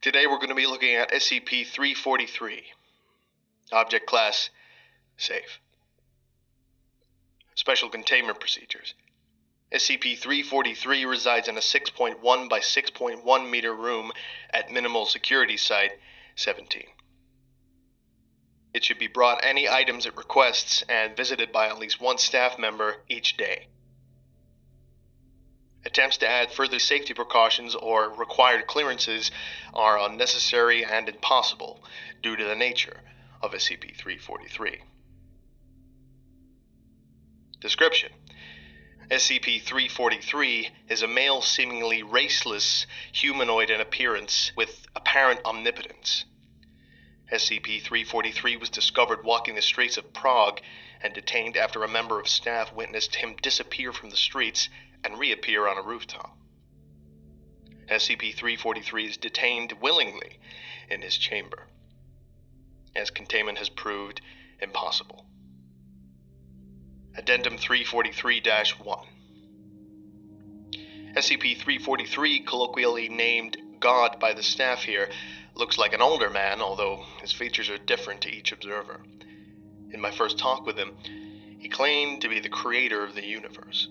Today we're going to be looking at SCP-343. Object class, safe. Special containment procedures. SCP-343 resides in a 6.1 by 6.1 meter room at Minimal Security Site 17. It should be brought any items it requests and visited by at least one staff member each day. Attempts to add further safety precautions or required clearances are unnecessary and impossible due to the nature of SCP-343. Description: SCP-343 is a male seemingly raceless humanoid in appearance with apparent omnipotence. SCP-343 was discovered walking the streets of Prague and detained after a member of staff witnessed him disappear from the streets and reappear on a rooftop. SCP-343 is detained willingly in his chamber, as containment has proved impossible. Addendum 343-1. SCP-343, colloquially named God by the staff here, looks like an older man, although his features are different to each observer. In my first talk with him, he claimed to be the creator of the universe.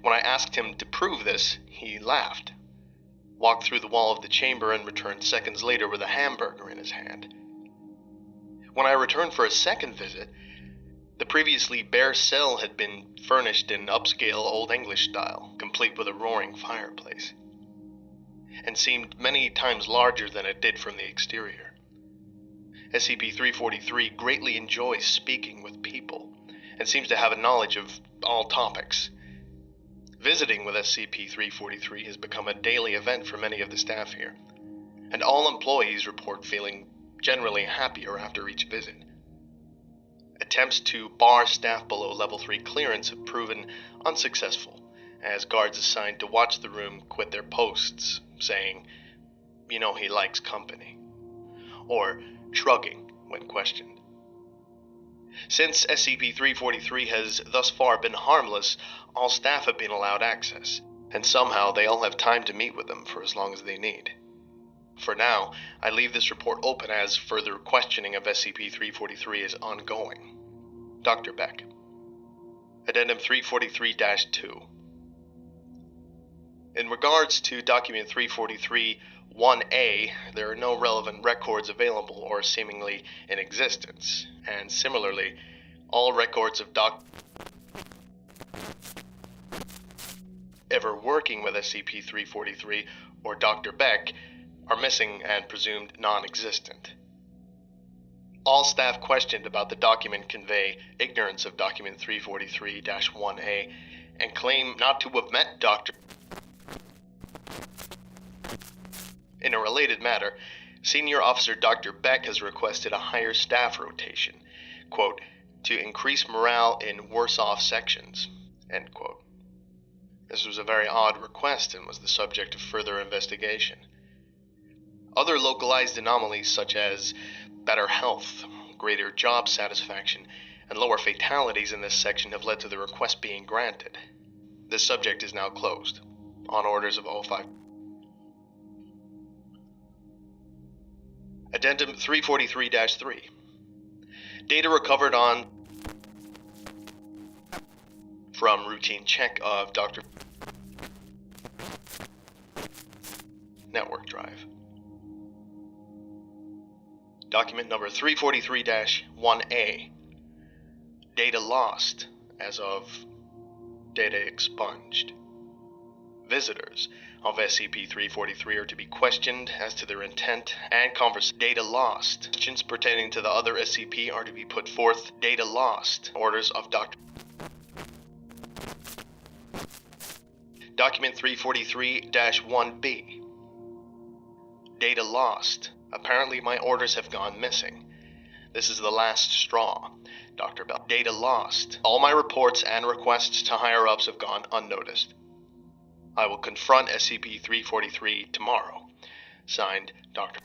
When I asked him to prove this, he laughed, walked through the wall of the chamber, and returned seconds later with a hamburger in his hand. When I returned for a second visit, the previously bare cell had been furnished in upscale Old English style, complete with a roaring fireplace, and seemed many times larger than it did from the exterior. SCP-343 greatly enjoys speaking with people, and seems to have a knowledge of all topics. Visiting with SCP-343 has become a daily event for many of the staff here, and all employees report feeling generally happier after each visit. Attempts to bar staff below Level 3 clearance have proven unsuccessful, as guards assigned to watch the room quit their posts, saying, "You know he likes company," or shrugging when questioned. Since SCP-343 has thus far been harmless, all staff have been allowed access, and somehow they all have time to meet with them for as long as they need. For now, I leave this report open as further questioning of SCP-343 is ongoing. Dr. Beck. Addendum 343-2. In regards to Document 343-1A, there are no relevant records available or seemingly in existence, and similarly, all records of ever working with SCP-343 or Dr. Beck are missing and presumed non-existent. All staff questioned about the document convey ignorance of Document 343-1A and claim not to have met Dr. In a related matter, Senior Officer Dr. Beck has requested a higher staff rotation, quote, to increase morale in worse-off sections, end quote. This was a very odd request and was the subject of further investigation. Other localized anomalies such as better health, greater job satisfaction, and lower fatalities in this section have led to the request being granted. This subject is now closed, on orders of O5. Addendum 343-3. Data recovered from routine check of Dr. network drive. Document number 343-1A. Data lost as of data expunged. Visitors of SCP-343 are to be questioned as to their intent and conversation. Data lost. Questions pertaining to the other SCP are to be put forth. Data lost. Orders of Dr. Document 343-1B. Data lost. Apparently my orders have gone missing. This is the last straw. Dr. Bell. Data lost. All my reports and requests to higher-ups have gone unnoticed. I will confront SCP-343 tomorrow. Signed, Dr.